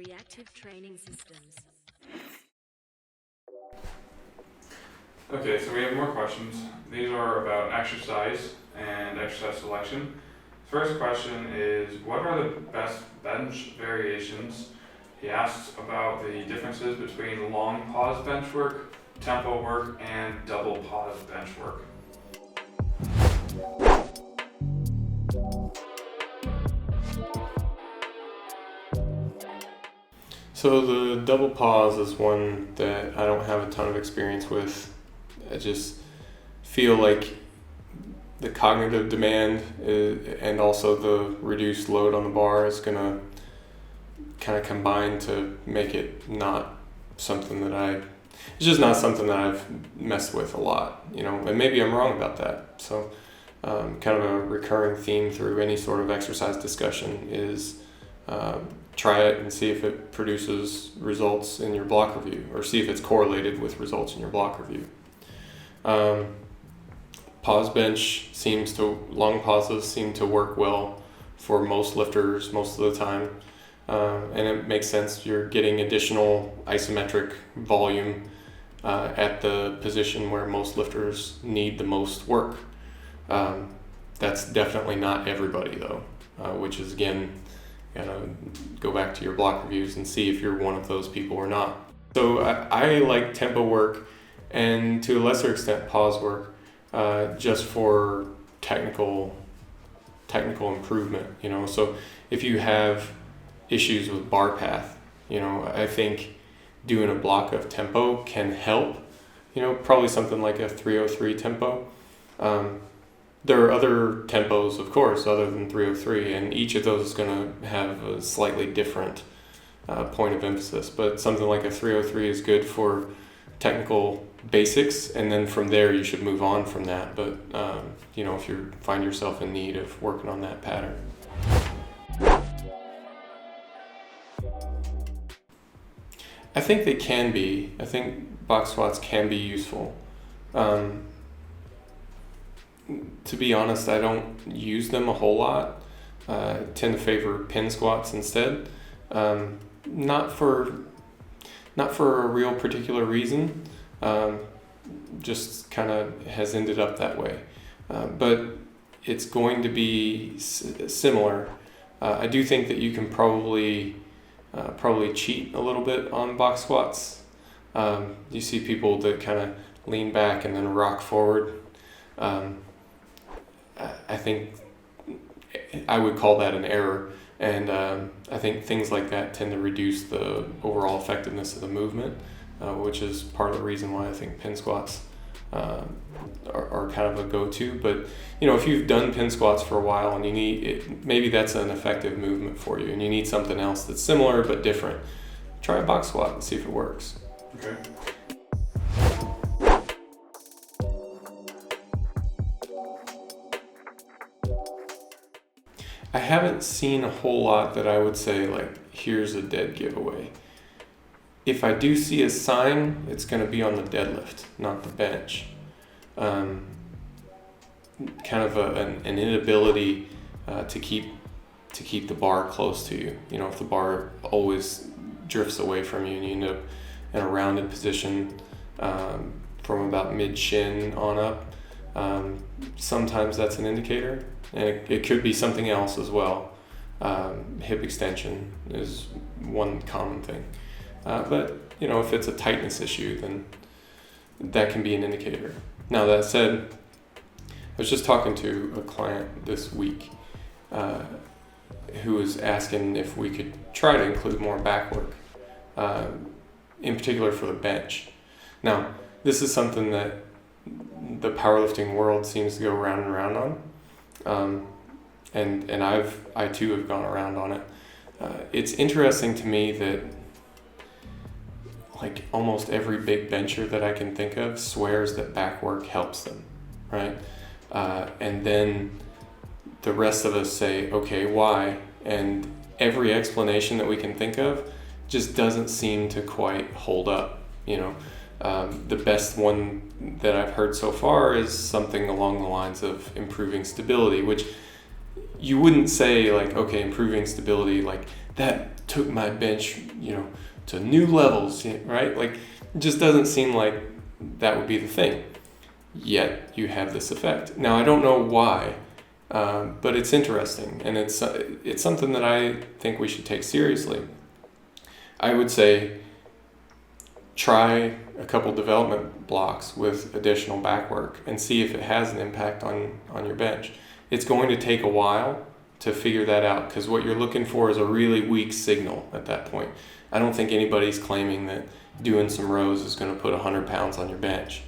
Reactive training systems. Okay, so we have more questions. These are about exercise and exercise selection. First question is, what are the best bench variations? He asks about the differences between long pause bench work, tempo work, and double pause bench work. So the double pause is one that I don't have a ton of experience with. I just feel like the cognitive demand and also the reduced load on the bar is going to kind of combine to make it not something that it's just not something that I've messed with a lot, and maybe I'm wrong about that. So kind of a recurring theme through any sort of exercise discussion is try it and see if it produces results in your block review, or see if it's correlated with results in your block review. Pause bench long pauses seem to work well for most lifters most of the time. And it makes sense. You're getting additional isometric volume at the position where most lifters need the most work. That's definitely not everybody though, which is again, go back to your block reviews and see if you're one of those people or not. So I like tempo work and to a lesser extent pause work just for technical improvement. So if you have issues with bar path, I think doing a block of tempo can help. Probably something like a 303 tempo. There are other tempos, of course, other than 303, and each of those is going to have a slightly different point of emphasis. But something like a 303 is good for technical basics, and then from there you should move on from that. But if you find yourself in need of working on that pattern. I think they can be. I think box squats can be useful. To be honest, I don't use them a whole lot. I tend to favor pin squats instead. Not for a real particular reason. Just kind of has ended up that way. But it's going to be similar. I do think that you can probably cheat a little bit on box squats. You see people that kind of lean back and then rock forward. I think I would call that an error, and I think things like that tend to reduce the overall effectiveness of the movement, which is part of the reason why I think pin squats are kind of a go-to. But if you've done pin squats for a while and you need it, maybe that's an effective movement for you, and you need something else that's similar but different, try a box squat and see if it works. Okay. I haven't seen a whole lot that I would say here's a dead giveaway. If I do see a sign, it's going to be on the deadlift, not the bench. Kind of an inability to keep the bar close to you. If the bar always drifts away from you and you end up in a rounded position from about mid-shin on up, sometimes that's an indicator. And it could be something else as well. Hip extension is one common thing. But if it's a tightness issue, then that can be an indicator. Now that said, I was just talking to a client this week who was asking if we could try to include more back work, in particular for the bench. Now, this is something that the powerlifting world seems to go round and round on. And I too have gone around on it. It's interesting to me that almost every big bencher that I can think of swears that back work helps them, right? And then the rest of us say, okay, why? And every explanation that we can think of just doesn't seem to quite hold up, The best one that I've heard so far is something along the lines of improving stability, which you wouldn't say improving stability, that took my bench, to new levels, right? Like, it just doesn't seem like that would be the thing. Yet you have this effect. Now, I don't know why, but it's interesting, and it's something that I think we should take seriously. I would say try a couple development blocks with additional back work and see if it has an impact on your bench. It's going to take a while to figure that out, because what you're looking for is a really weak signal at that point. I don't think anybody's claiming that doing some rows is going to put 100 pounds on your bench.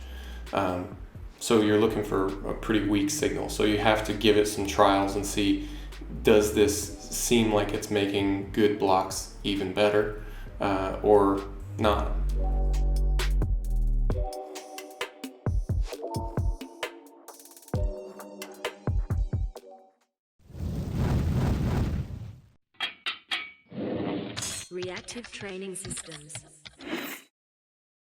So you're looking for a pretty weak signal. So you have to give it some trials and see, does this seem like it's making good blocks even better or not? Reactive training systems.